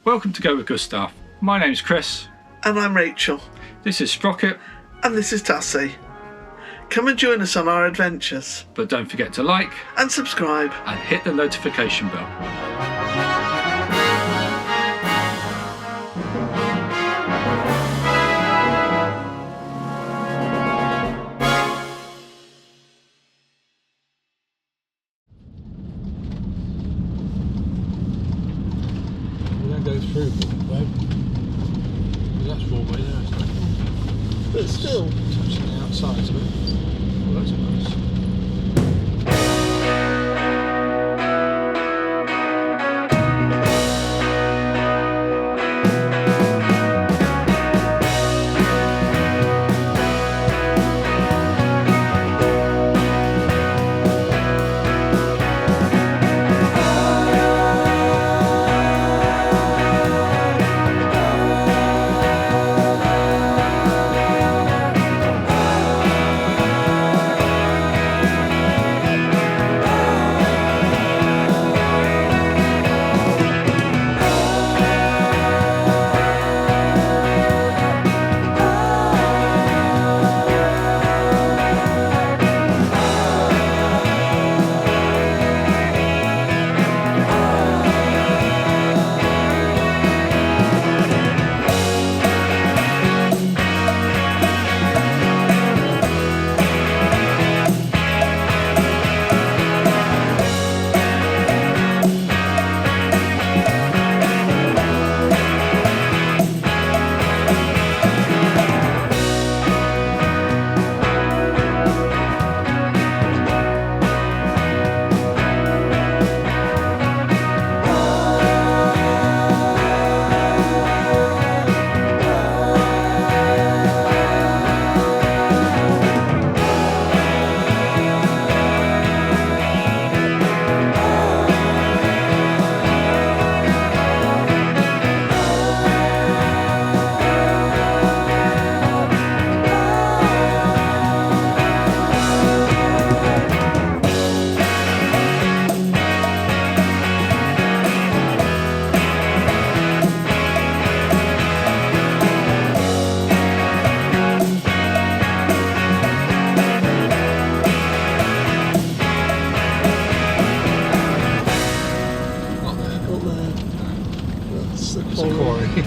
Welcome to Go with Gustav. My name's Chris. And I'm Rachel. This is Sprocket. And this is Tassie. Come and join us on our adventures. But don't forget to like and subscribe and hit the notification bell. Go through Broadway. That's Broadway there, isn't it? But still touching the outsides of it. Well, that's nice.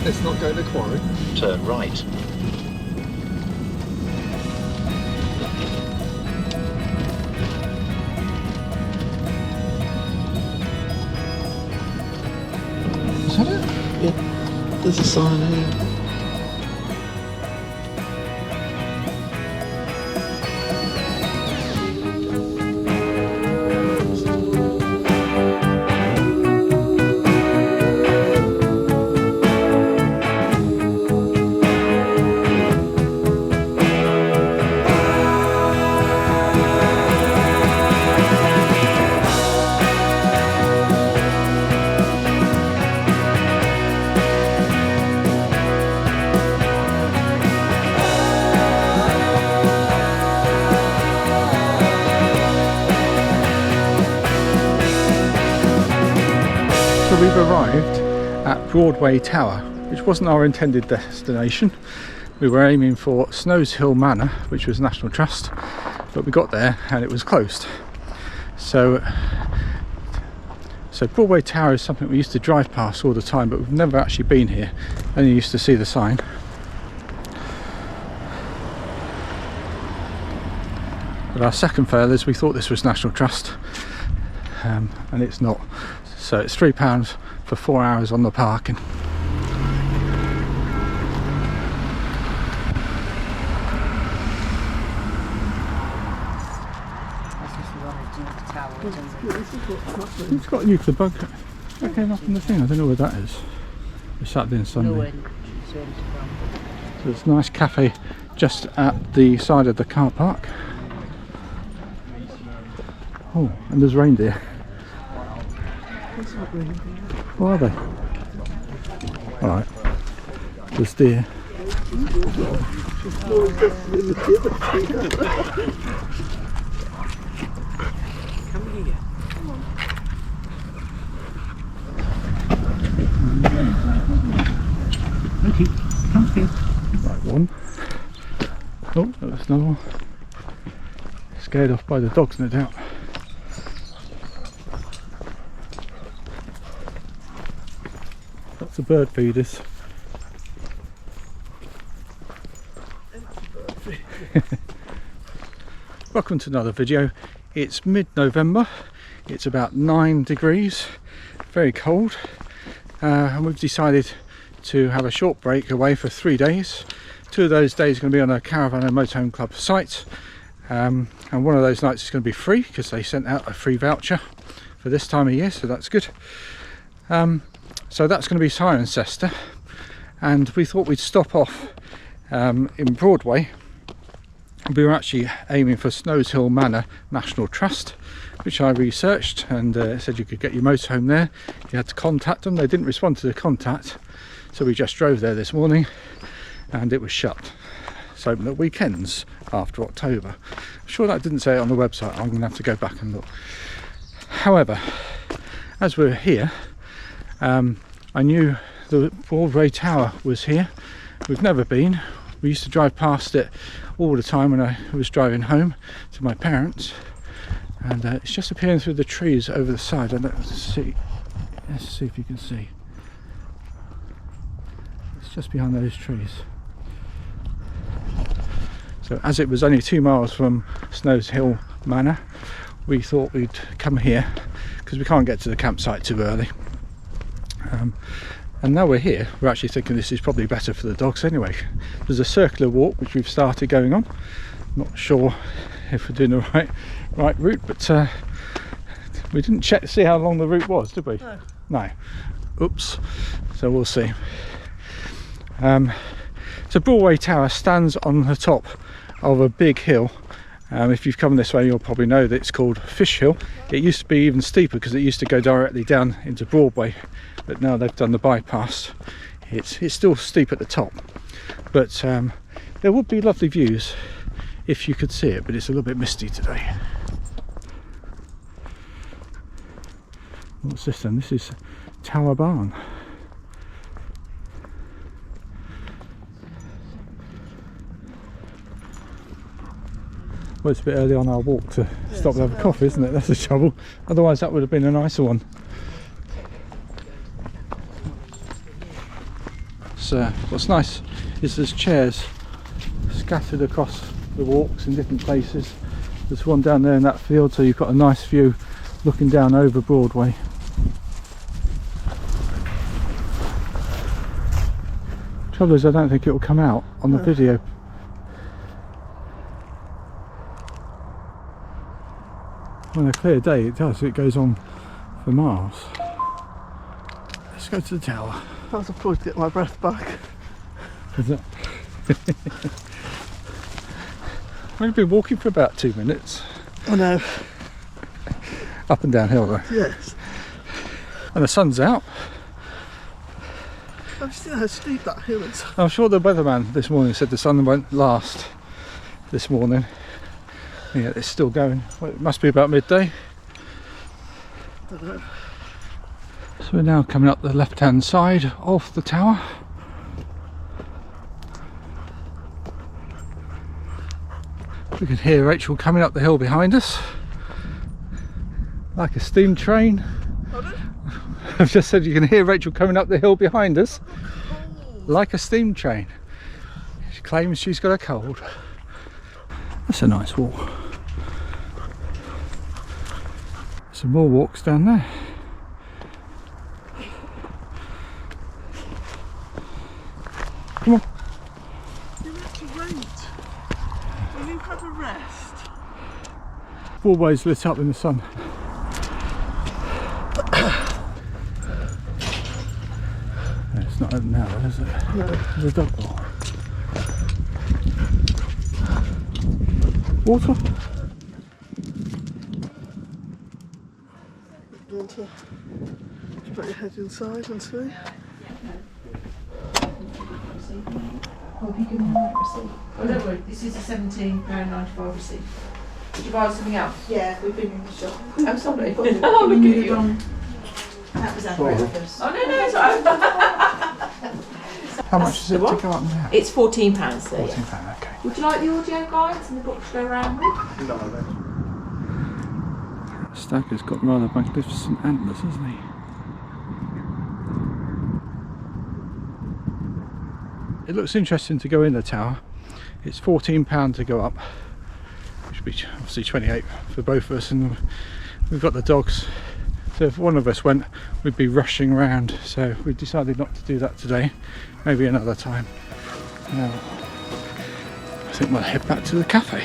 Let's not go to the quarry. Turn right. Is that it? Yeah, there's a sign here. So we've arrived at Broadway Tower, which wasn't our intended destination. We were aiming for Snowshill Manor, which was National Trust, but we got there and it was closed. So Broadway Tower is something we used to drive past all the time, but we've never actually been here. Only used to see the sign. But our second furthers, we thought this was National Trust, and it's not. So it's £3 for 4 hours on the parking. It's got a nuclear bunker. That came up in the thing. I don't know where that is. It's Saturday and Sunday. So it's a nice cafe just at the side of the car park. Oh, and there's reindeer. What are they? Alright. There's deer. Right one. Oh, that was another one. Scared off by the dogs, no doubt. Lots of bird feeders. Welcome to another video. It's mid-November. It's about 9 degrees, very cold, and we've decided to have a short break away for 3 days. 2 of those days are going to be on a Caravan and Motorhome Club site, and one of those nights is going to be free because they sent out a free voucher for this time of year, so that's good. So that's going to be Cirencester, and we thought we'd stop off in Broadway. We were actually aiming for Snowshill Manor National Trust, which I researched, and said you could get your motorhome there. You had to contact them. They didn't respond to the contact, so we just drove there this morning and it was shut. It's open at weekends after October. I'm sure that didn't say it on the website. I'm going to have to go back and look. However, as we're here, I knew the Broadway Tower was here. We've never been. We used to drive past it all the time when I was driving home to my parents, and it's just appearing through the trees over the side. I don't see. Let's see if you can see. It's just behind those trees. So as it was only 2 miles from Snowshill Manor, we thought we'd come here because we can't get to the campsite too early. And now we're here, we're actually thinking this is probably better for the dogs anyway. There's a circular walk which we've started going on. Not sure if we're doing the right route, but we didn't check to see how long the route was, did we? No. No. Oops. So we'll see. So Broadway Tower stands on the top of a big hill. If you've come this way, you'll probably know that it's called Fish Hill. It used to be even steeper because it used to go directly down into Broadway, but now they've done the bypass. It's still steep at the top, but there would be lovely views if you could see it, but it's a little bit misty today. What's this then? This is Tower Barn. Well, it's a bit early on our walk to stop and have a coffee, isn't it? That's the trouble. Otherwise that would have been a nicer one. So what's nice is there's chairs scattered across the walks in different places. There's one down there in that field, so you've got a nice view looking down over Broadway. Trouble is, I don't think it will come out on the video. On a clear day it does, it goes on for miles. Let's go to the tower. I was supposed to get my breath back. Is it? We've been walking for about 2 minutes. I know. Up and down hill though. Yes. And the sun's out. I've seen how steep that hill is. I'm sure the weatherman this morning said the sun won't last this morning. Yeah, it's still going. Well, it must be about midday. I don't know. So we're now coming up the left hand side of the tower. We can hear Rachel coming up the hill behind us like a steam train. I've just said you can hear Rachel coming up the hill behind us like a steam train. She claims she's got a cold. That's a nice walk. Some more walks down there. Come on. You have to wait. Will you have a rest? Broadway's lit up in the sun. It's not open now, is it? No. There's a dog ball. Water? You want to put your head inside and see? Oh, have you given the right receipt? Oh, don't worry, this is a £17.95 receipt. Did you buy something else? Yeah, we've been in the shop. Oh, sorry. Oh, look at you. That was our breakfast. Oh, no, it's all right. How That's much is the it one. to go up there? It's £14 there. £14, Yeah. okay. Would you like the audio guides and the book to go around with? No, that's... Stagger's got rather magnificent antlers, hasn't he? It looks interesting to go in the tower. It's £14 to go up, which would be obviously 28 for both of us, and we've got the dogs. So if one of us went, we'd be rushing around. So we decided not to do that today. Maybe another time. Now, I think we'll head back to the cafe.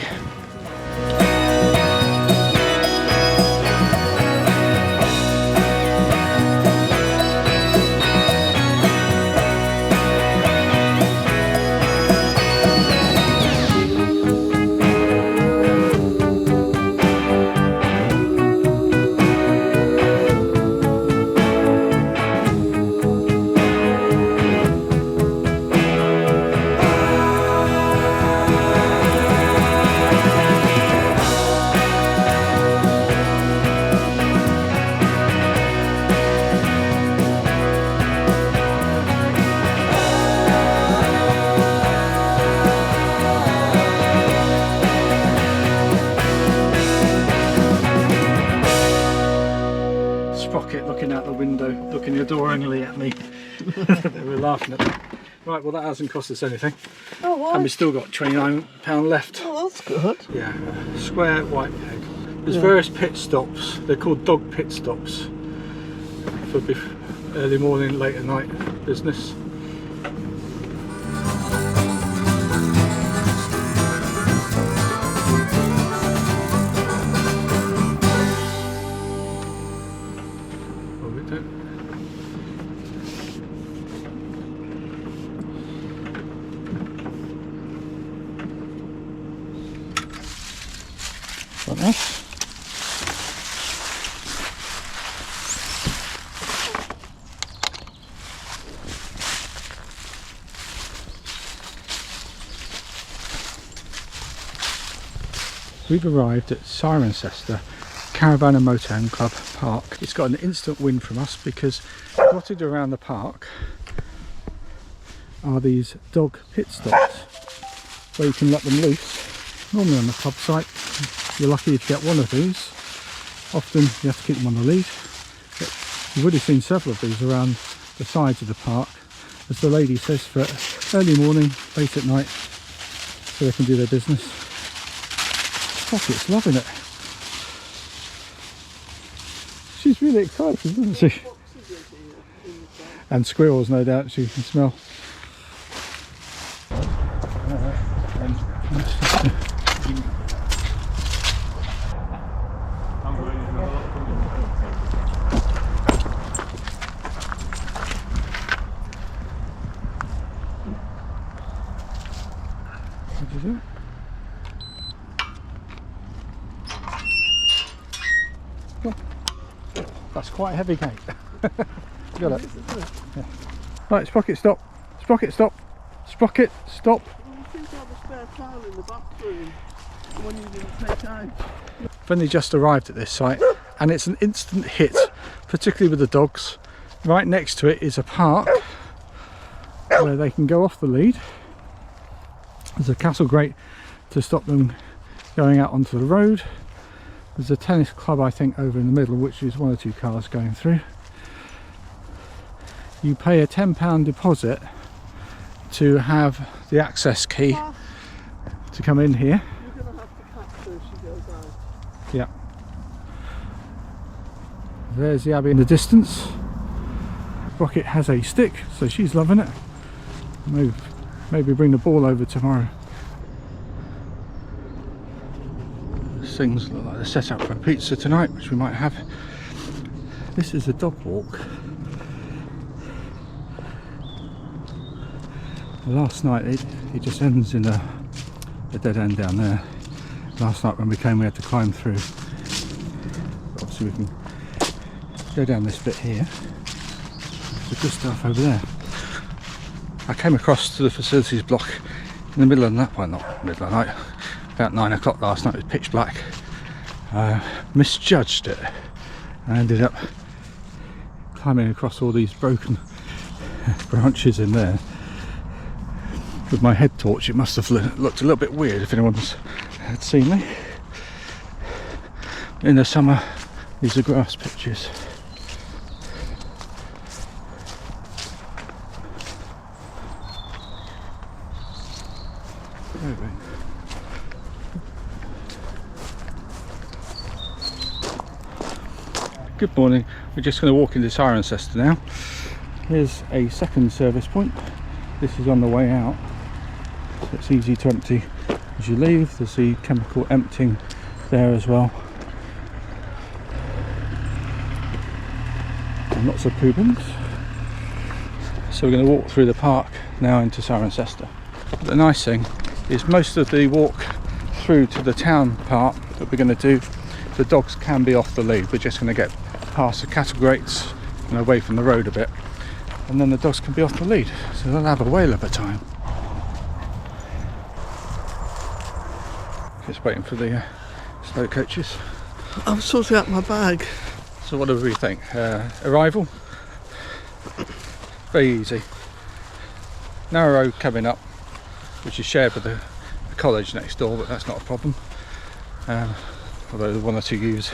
Sprocket looking out the window, looking adoringly at me. They were laughing at me. Right, well that hasn't cost us anything. Oh, what? And we've still got £29 left. Oh, that's good. Yeah, square white peg. There's various pit stops. They're called dog pit stops for early morning, late at night business. Like that. We've arrived at Cirencester Caravan and Motorhome Club Park. It's got an instant win from us because dotted around the park are these dog pit stops where you can let them loose. Normally on the club site you're lucky to get one of these. Often you have to keep them on the lead. But you've already seen several of these around the sides of the park, as the lady says, for early morning, late at night, so they can do their business. Pocket's loving it. She's really excited, isn't she? And squirrels, no doubt, she can smell. What is it? Oh, that's quite a heavy gate. Got it. Yeah. Right, Sprocket, stop. Sprocket, stop. Sprocket, stop. You seem to have a spare towel in the bathroom. The one you didn't take out. I've only just arrived at this site and it's an instant hit, particularly with the dogs. Right next to it is a park where they can go off the lead. There's a castle grate to stop them going out onto the road. There's a tennis club, I think, over in the middle, which is one or two cars going through. You pay a £10 deposit to have the access key to come in here. You're going to have to catch her if she goes out. Yeah. There's the abbey in the distance. Rocket has a stick, so she's loving it. Maybe bring the ball over tomorrow. These things look like they're set up for pizza tonight, which we might have. This is a dog walk. Last night it just ends in a dead end down there. Last night when we came we had to climb through. Obviously we can go down this bit here. There's good stuff over there. I came across to the facilities block in the middle of the night, well not middle of the night, about 9 o'clock last night. It was pitch black. Misjudged it and ended up climbing across all these broken branches in there. with my head torch, it must have looked a little bit weird if anyone's had seen me. In the summer, these are grass pitches. Good morning. We're just going to walk into Cirencester now. Here's a second service point. This is on the way out, so it's easy to empty as you leave. There's the chemical emptying there as well, and lots of poo bins. So we're going to walk through the park now into Cirencester. The nice thing is most of the walk through to the town part that we're going to do, the dogs can be off the lead. We're just going to get past the cattle grates and away from the road a bit, and then the dogs can be off the lead, so they'll have a whale of a time. Just waiting for the slow coaches. I'm sorting out my bag. So what do we think? Arrival? Very easy. Narrow road coming up, which is shared with the college next door, but that's not a problem. Although there's one or two ewes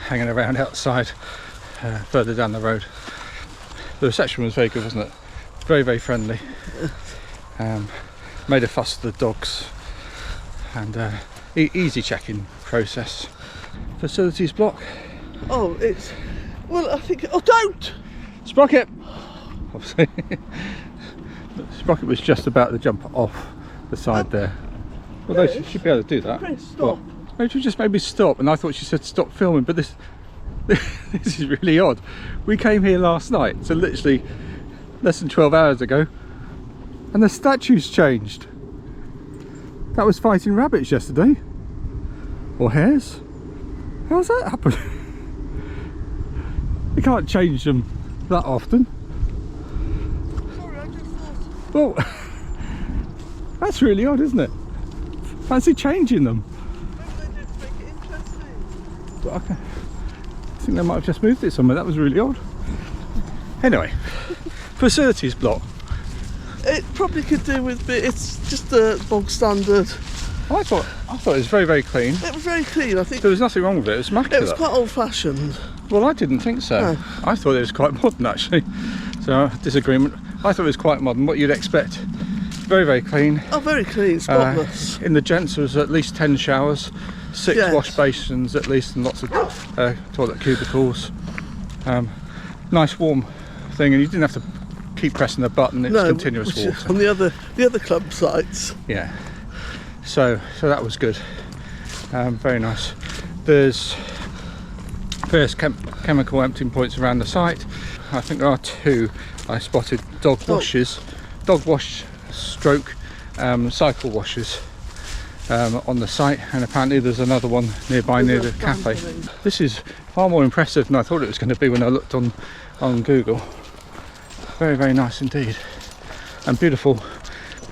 hanging around outside further down the road. The reception was very good, wasn't it? Very, very friendly. Made a fuss of the dogs, and easy check-in process. Facilities block. Oh, it's... Well, I think... Oh, don't! Sprocket! Obviously. Sprocket was just about to jump off the side there. Although she should be able to do that. Chris, stop. Maybe she just made me stop, and I thought she said stop filming, but this is really odd. We came here last night, so literally less than 12 hours ago, and the statue's changed. That was fighting rabbits yesterday. Or hares. How's that happen? You can't change them that often. Sorry, I just thought... Well, that's really odd, isn't it? Fancy changing them. Maybe they did to make it interesting. Okay. I think they might have just moved it somewhere. That was really odd. Anyway, facilities block. It probably could do with... It's just a bog standard. I thought it was very, very clean. It was very clean, I think. There was nothing wrong with it. It was immaculate. It was quite old-fashioned. Well, I didn't think so. No. I thought it was quite modern, actually. So, disagreement. I thought it was quite modern, what you'd expect. Very, very clean. Oh, very clean, spotless. In the gents, there was at least 10 showers, 6 Yes. wash basins at least, and lots of toilet cubicles. Nice warm thing, and you didn't have to keep pressing the button. It was continuous which is water. on the other club sites. Yeah. So that was good. Very nice. There's various chemical emptying points around the site. I think there are 2. I spotted dog washes, dog wash stroke cycle washers on the site, and apparently there's another one nearby near the cafe. This is far more impressive than I thought it was going to be when I looked on Google. Very, very nice indeed, and beautiful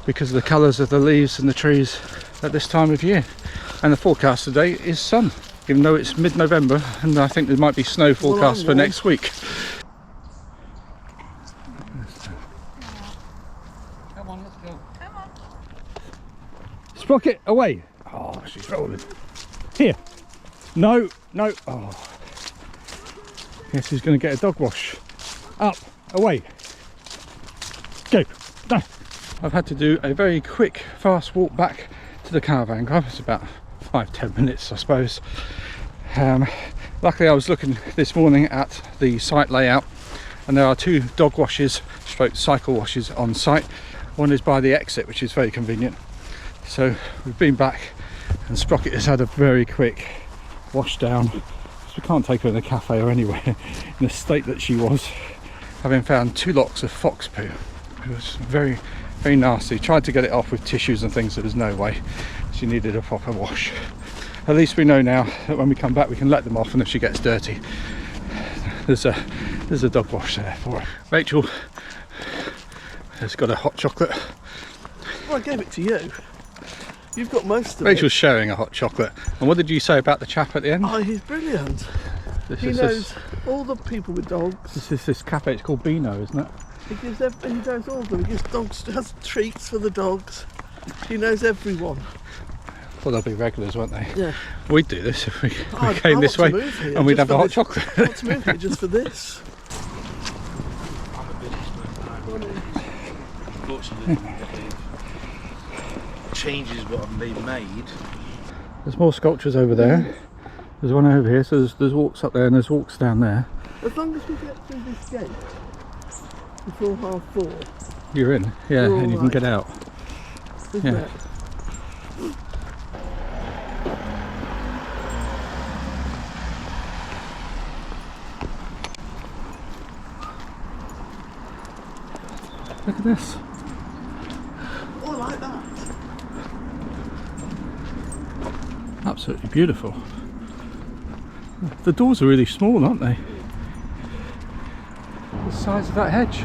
because of the colours of the leaves and the trees at this time of year. And the forecast today is sun, even though it's mid-November, and I think there might be snow forecast for next week. Come on, let's go. Come on. Sprocket, away. Oh, she's rolling. Here. No. Oh. Yes, he's going to get a dog wash. Up, away. Go. No. I've had to do a very quick, fast walk back to the caravan club. It's about 5-10 minutes, I suppose. Luckily, I was looking this morning at the site layout, and there are 2 dog washes, stroke cycle washes on site. One is by the exit, which is very convenient. So we've been back, and Sprocket has had a very quick wash down, because we can't take her in the cafe or anywhere in the state that she was, having found 2 lots of fox poo. It was very, very nasty. Tried to get it off with tissues and things. There was no way. She needed a proper wash. At least we know now that when we come back we can let them off, and if she gets dirty, there's a dog wash there for her. Rachel has got a hot chocolate. Well, I gave it to you. You've got most of Rachel's sharing a hot chocolate. And what did you say about the chap at the end? it. Oh, he's brilliant. He knows all the people with dogs. This cafe, it's called Beano, isn't it? He knows all of them. He has treats for the dogs. He knows everyone. Well, they'll be regulars, won't they? Yeah. We'd do this if we I came this way, want to move here and we'd just have a for hot this. chocolate. I want to move here just for this. I'm a businessman. Unfortunately, the changes what have been made. There's more sculptures over there. There's one over here, so there's walks up there and there's walks down there. As long as we get through this gate before 4:30, You're in, yeah, We're and you all can get out. isn't Yeah. it? Look at this. Oh, I like that. Absolutely beautiful. The doors are really small, aren't they? The size of that hedge.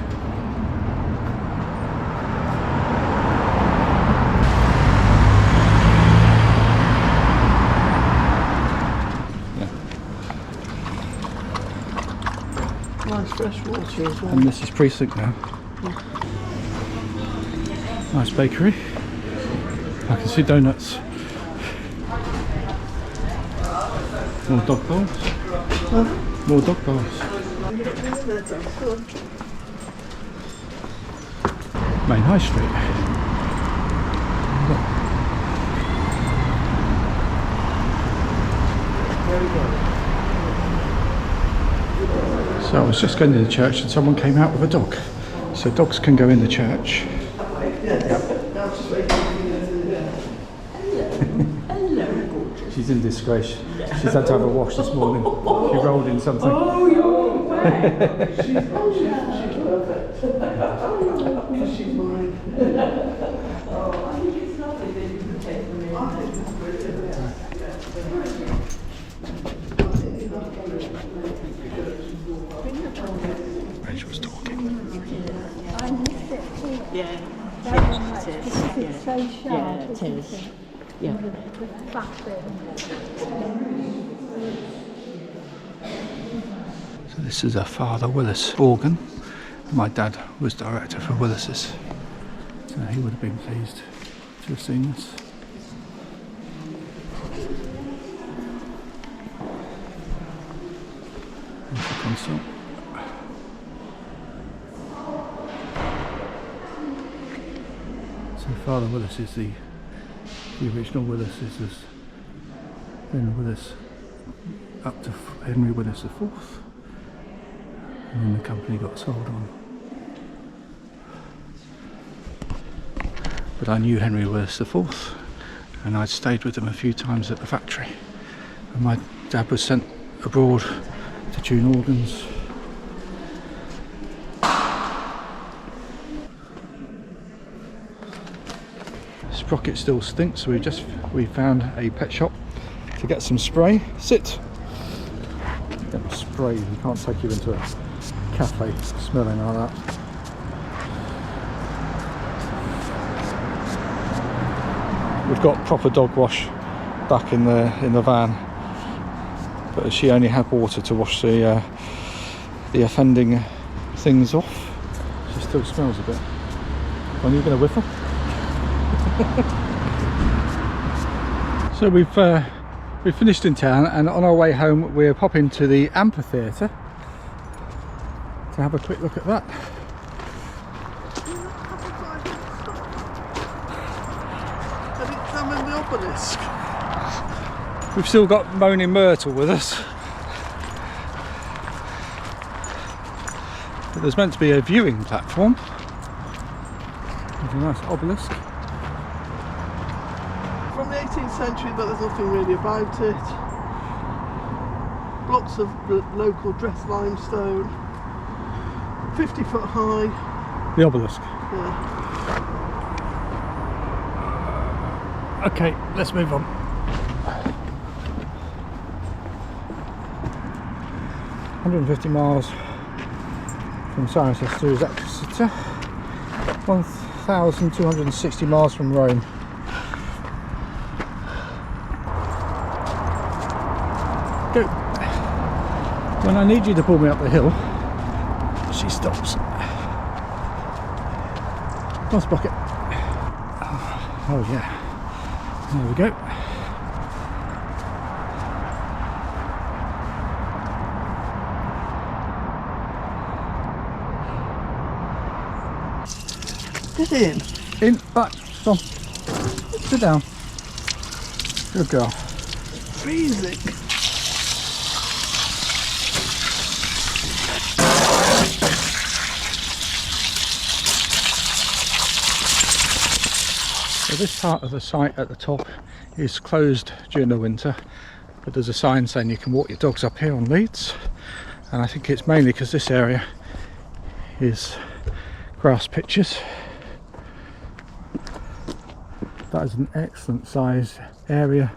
Nice fresh water as well. And this is Precinct now. Nice bakery. I can see donuts. More dog bowls. More dog bowls. Main High Street. So I was just going to the church and someone came out with a dog. So dogs can go in the church. She's in disgrace. She's had to have a wash this morning. She rolled in something. Oh, you're away. She's perfect. She's mine. Oh, I think it's lovely that you can take them in. I think it's brilliant. Rachel was talking. I missed it too. Yeah, Very much because it's so sharp. yeah, it isn't is. it? Yeah. The fat bit. So this is a Father Willis organ. My dad was director for Willis's. So he would have been pleased to have seen this. There's the console. So Father Willis is the original Willis is this, then Willis up to Henry Willis IV, and then the company got sold on. But I knew Henry Willis IV, and I'd stayed with him a few times at the factory. And my dad was sent abroad to tune organs. Sprocket still stinks, so we found a pet shop to get some spray. Sit. Get spray. You can't take you into a cafe smelling like that. We've got proper dog wash back in the van, but she only had water to wash the offending things off. She still smells a bit. When are you going to whiff her? So we've finished in town, and on our way home we're popping to the amphitheatre to have a quick look at that. Have you examined the obelisk? We've still got Moaning Myrtle with us. But there's meant to be a viewing platform with a nice obelisk. From the 18th century, but there's nothing really about it. Blocks of local dressed limestone, 50 foot high. The obelisk. Yeah. Okay, let's move on. ...150 miles from Cirencester is Exeter, 1,260 miles from Rome. Go. When I need you to pull me up the hill, she stops. Come on, Sprocket. Oh yeah. There we go. Get in. In, back, stop. Sit down. Good girl. Freezing. So this part of the site at the top is closed during the winter, but there's a sign saying you can walk your dogs up here on leads, and I think it's mainly because this area is grass pitches. That is an excellent sized area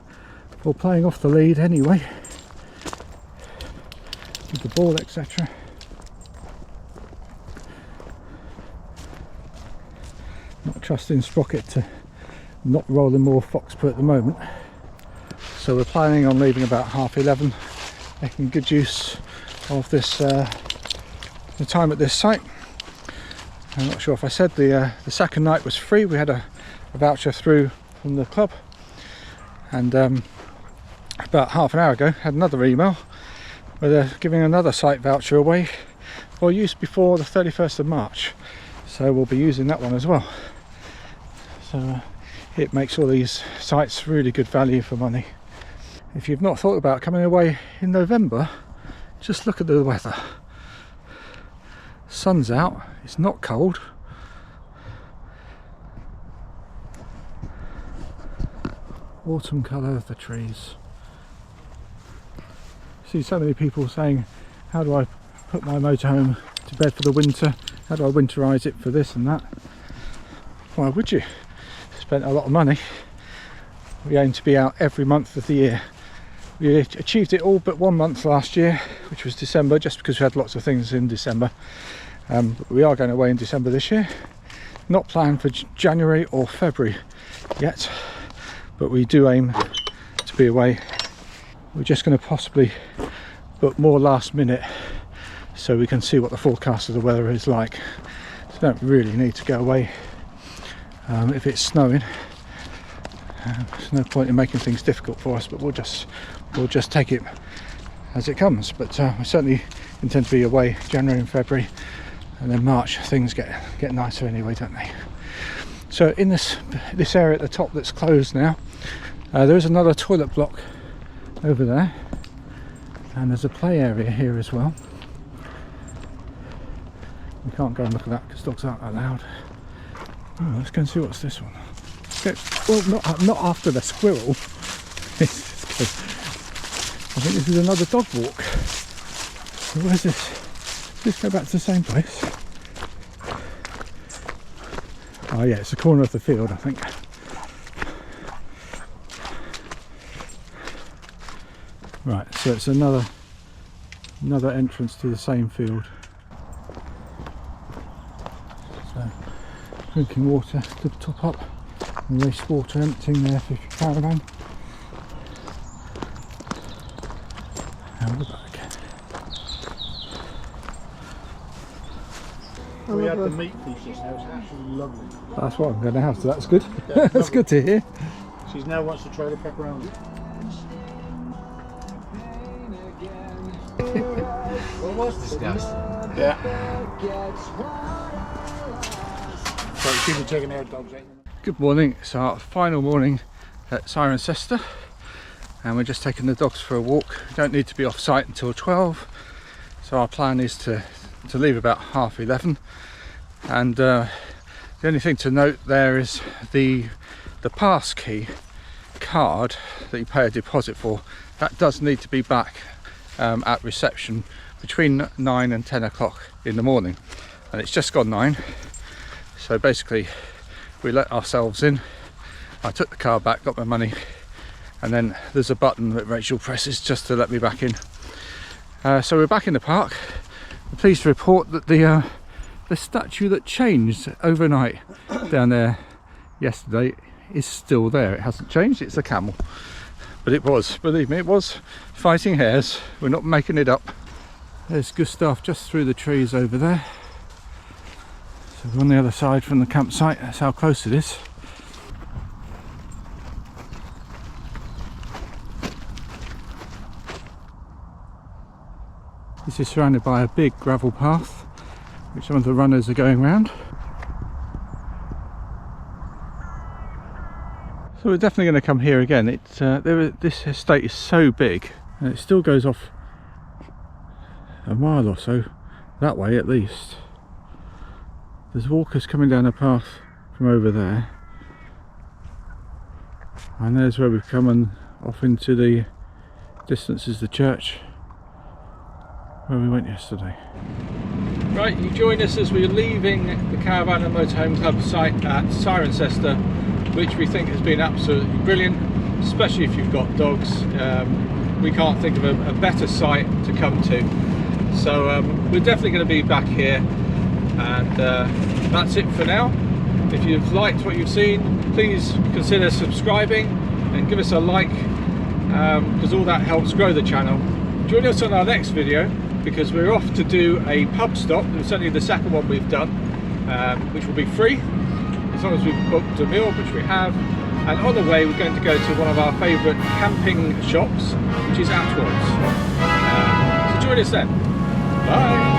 for playing off the lead anyway, with the ball, etc. Not trusting Sprocket to not roll in more foxput at the moment, so we're planning on leaving about 11:30, making good use of this the time at this site. I'm not sure if I said the second night was free. We had a voucher through from the club, and about half an hour ago had another email where they're giving another site voucher away for use before the 31st of March, so we'll be using that one as well. So it makes all these sites really good value for money. If you've not thought about coming away in November, just look at the weather. Sun's out, it's not cold. Autumn colour of the trees. See so many people saying, how do I put my motorhome to bed for the winter? How do I winterise it for this and that? Why would you? Spent a lot of money. We aim to be out every month of the year. We achieved it all but 1 month last year, which was December, just because we had lots of things in December. But we are going away in December this year. Not planned for January or February yet, but we do aim to be away. We're just going to possibly book more last minute so we can see what the forecast of the weather is like. So don't really need to go away if it's snowing. There's no point in making things difficult for us, but we'll just take it as it comes. But we certainly intend to be away January and February, and then March things get nicer anyway, don't they? So in this area at the top that's closed now, there is another toilet block over there, and there's a play area here as well. We can't go and look at that because dogs aren't allowed. Oh, let's go and see what's this one. Well, not after the squirrel. I think this is another dog walk. So where's this? Let's go back to the same place. Oh yeah, it's the corner of the field, I think. Right, so it's another entrance to the same field. So drinking water to top up, and wastewater emptying there for your caravan. And we're back. We had the meat feast just now, it's actually lovely. That's what I'm going to have, so that's good. Yeah, That's good to hear. She's now wants to try the pepperoni. What was disgusting? Yeah. So people taking their dogs out. Good morning. It's our final morning at Cirencester, and we're just taking the dogs for a walk. We don't need to be off site until 12, so our plan is to leave about 11:30. And the only thing to note there is the pass key card that you pay a deposit for, that does need to be back at reception between 9 and 10 o'clock in the morning, and it's just gone 9. So basically we let ourselves in. I took the card back, got my money, and then there's a button that Rachel presses just to let me back in. So we're back in the park. I'm pleased to report that the statue that changed overnight down there yesterday is still there. It hasn't changed, it's a camel. But it was, believe me, it was fighting hares. We're not making it up. There's Gustav just through the trees over there. So we're on the other side from the campsite, that's how close it is. This is surrounded by a big gravel path which some of the runners are going round. So we're definitely going to come here again. This estate is so big and it still goes off a mile or so that way at least. There's walkers coming down a path from over there, and there's where we've come, and off into the distance is the church where we went yesterday. Right, you join us as we're leaving the Caravan and Motorhome Club site at Cirencester, which we think has been absolutely brilliant, especially if you've got dogs. We can't think of a better site to come to. So we're definitely going to be back here, and that's it for now. If you've liked what you've seen, please consider subscribing and give us a like, because all that helps grow the channel. Join us on our next video, because we're off to do a pub stop. It's only the second one we've done, which will be free as long as we've booked a meal, which we have. And on the way we're going to go to one of our favourite camping shops, which is Atwell's. So join us then. Bye.